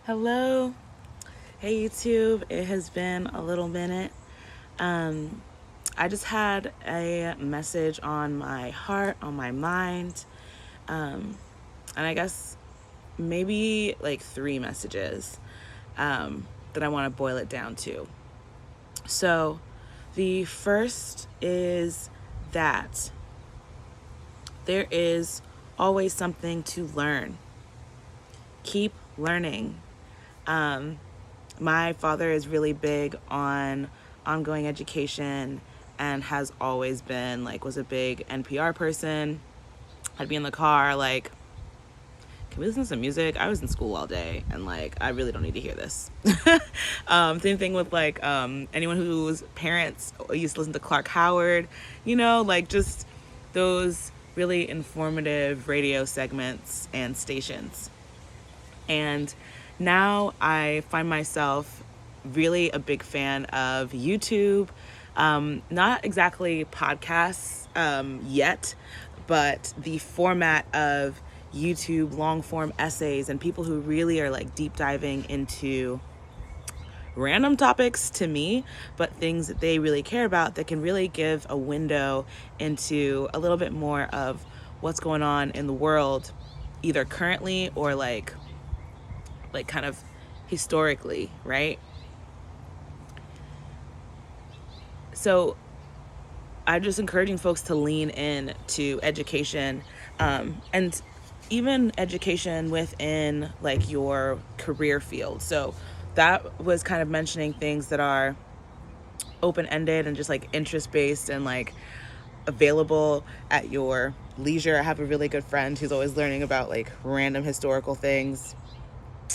Hello. Hey YouTube. It has been a little minute. I just had a message on my heart, on my mind. And I guess maybe like three messages that I want to boil it down to. So the first is that there is always something to learn. Keep learning. My father is really big on ongoing education and has always been was a big NPR person. I'd be in the car can we listen to some music? I was in school all day and I really don't need to hear this. Same thing with anyone whose parents used to listen to Clark Howard, just those really informative radio segments and stations. And now I find myself really a big fan of YouTube. Not exactly podcasts yet, but the format of YouTube long form essays and people who really are deep diving into random topics to me, but things that they really care about that can really give a window into a little bit more of what's going on in the world, either currently or kind of historically, right? So I'm just encouraging folks to lean in to education, and even education within your career field. So that was kind of mentioning things that are open-ended and just interest-based and available at your leisure. I have a really good friend who's always learning about random historical things.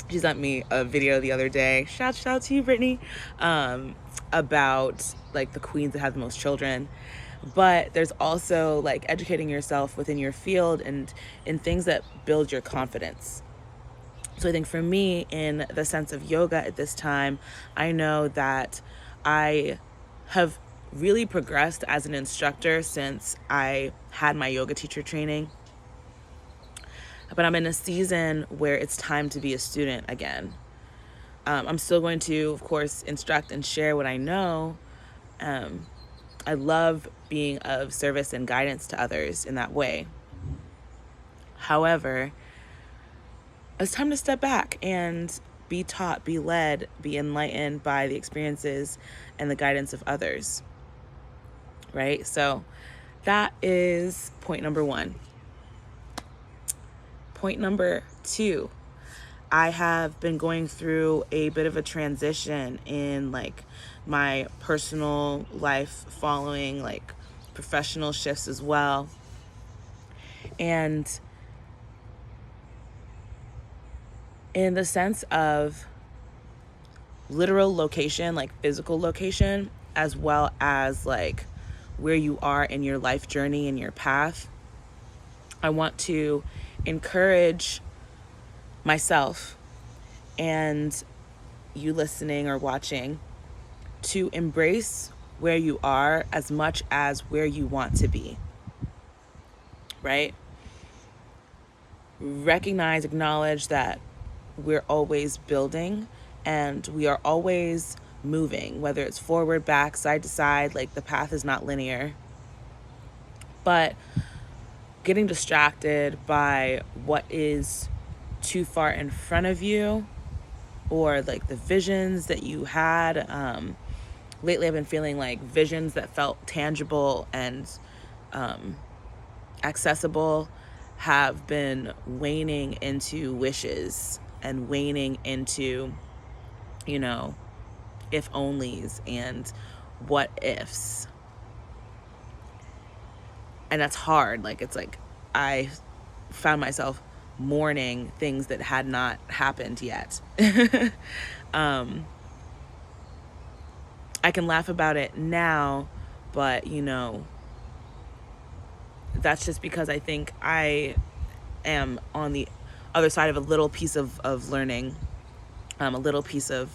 She sent me a video the other day, shout out to you, Brittany, about the queens that have the most children. But there's also educating yourself within your field and in things that build your confidence. So I think for me, in the sense of yoga at this time, I know that I have really progressed as an instructor since I had my yoga teacher training. But I'm in a season where it's time to be a student again. I'm still going to, of course, instruct and share what I know. I love being of service and guidance to others in that way. However, it's time to step back and be taught, be led, be enlightened by the experiences and the guidance of others, right? So that is point number one. Point number two, I have been going through a bit of a transition in my personal life following professional shifts as well. And in the sense of literal location, physical location, as well as where you are in your life journey and your path, I want to encourage myself and you listening or watching to embrace where you are as much as where you want to be, right? Recognize, acknowledge that we're always building and we are always moving, whether it's forward, back, side to side, the path is not linear. But getting distracted by what is too far in front of you or the visions that you had. Lately I've been feeling visions that felt tangible and accessible have been waning into wishes and waning into, if onlys and what ifs. And that's hard. I found myself mourning things that had not happened yet. I can laugh about it now, but that's just because I think I am on the other side of a little piece of learning, a little piece of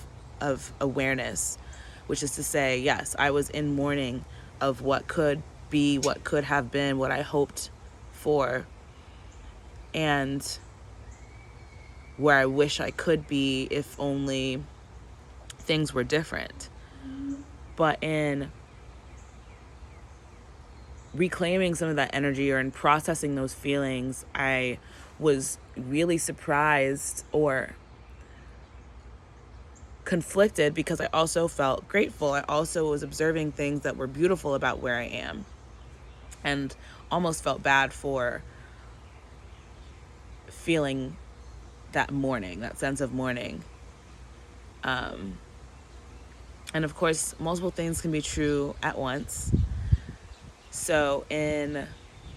awareness, which is to say, yes, I was in mourning of what could be, what could have been, what I hoped for. And where I wish I could be if only things were different. But in reclaiming some of that energy or in processing those feelings, I was really surprised or conflicted, because I also felt grateful. I also was observing things that were beautiful about where I am, and almost felt bad for feeling that mourning, that sense of mourning. And of course, multiple things can be true at once. So in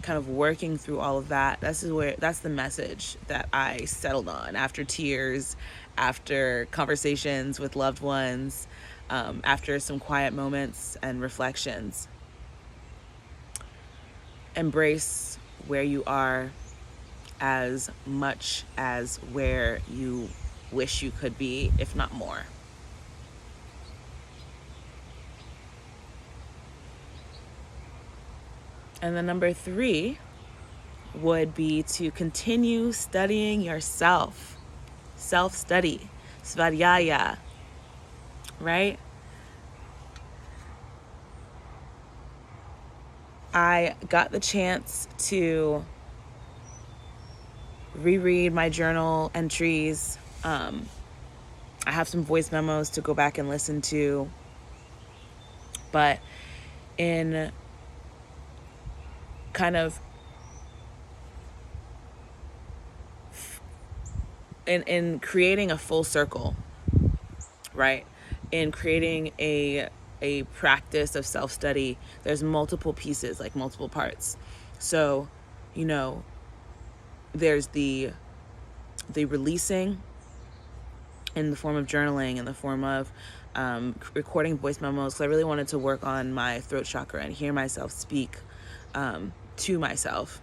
kind of working through all of that, that's the message that I settled on after tears, after conversations with loved ones, after some quiet moments and reflections. Embrace where you are as much as where you wish you could be, if not more. And then number 3 would be to continue studying yourself. Self-study, svadhyaya, right? I got the chance to reread my journal entries. I have some voice memos to go back and listen to. But in kind of in creating a full circle, right? In creating a practice of self-study, there's multiple pieces, like multiple parts. So, there's the releasing in the form of journaling, in the form of recording voice memos. So I really wanted to work on my throat chakra and hear myself speak to myself.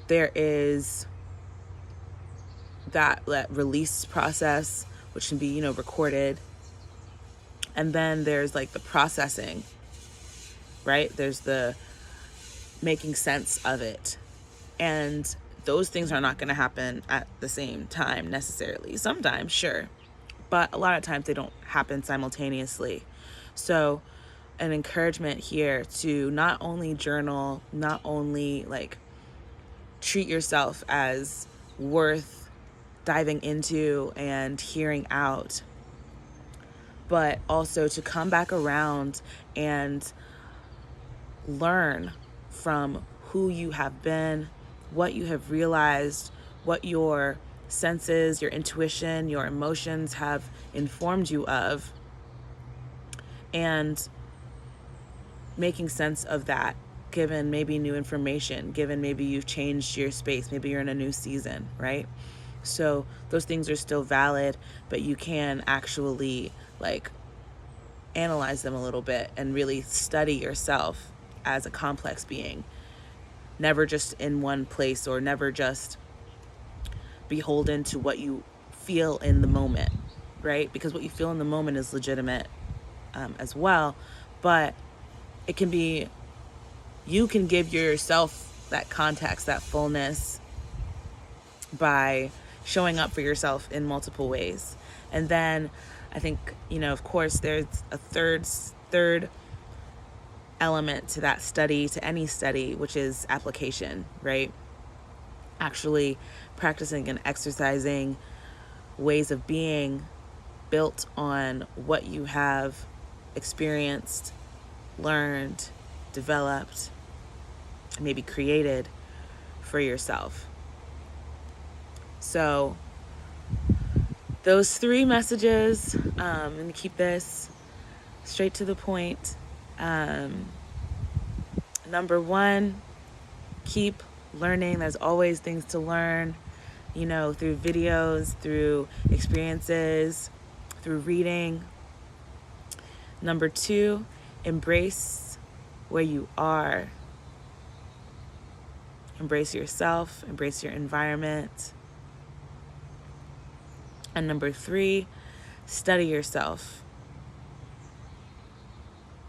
There is that release process, which can be, recorded. And then there's like the processing, right? There's the making sense of it. And those things are not going to happen at the same time necessarily. Sometimes, sure. But a lot of times they don't happen simultaneously. So an encouragement here to not only journal, not only treat yourself as worth diving into and hearing out, but also to come back around and learn from who you have been, what you have realized, what your senses, your intuition, your emotions have informed you of, and making sense of that, given maybe new information, given maybe you've changed your space, maybe you're in a new season, right? So those things are still valid, but you can actually analyze them a little bit and really study yourself as a complex being, never just in one place, or never just beholden to what you feel in the moment, right? Because what you feel in the moment is legitimate as well, but it can be, you can give yourself that context, that fullness, by showing up for yourself in multiple ways. And then I think, of course, there's a third element to that study, to any study, which is application, right? Actually practicing and exercising ways of being built on what you have experienced, learned, developed, maybe created for yourself. So those 3 messages, I'm going to keep this straight to the point. Number 1, keep learning. There's always things to learn, through videos, through experiences, through reading. Number 2, embrace where you are. Embrace yourself, embrace your environment. And number 3, study yourself.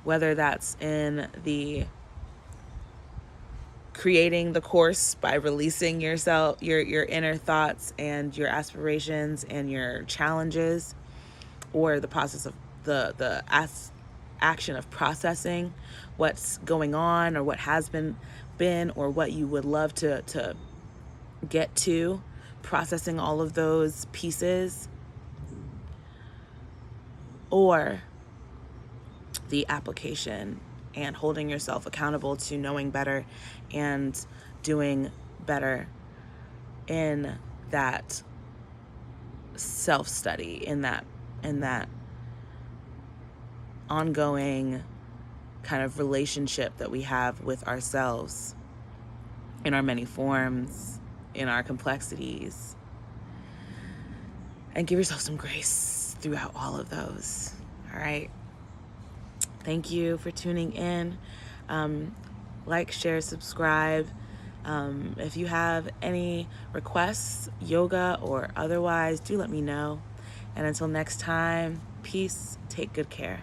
Whether that's in the creating the course by releasing yourself, your inner thoughts and your aspirations and your challenges, or the process of the action of processing what's going on or what has been or what you would love to get to, processing all of those pieces, or the application and holding yourself accountable to knowing better and doing better in that self-study, in that ongoing kind of relationship that we have with ourselves in our many forms, in our complexities. And give yourself some grace throughout all of those. All right. Thank you for tuning in. Like, share, subscribe. If you have any requests, yoga or otherwise, do let me know. And until next time, peace. Take good care.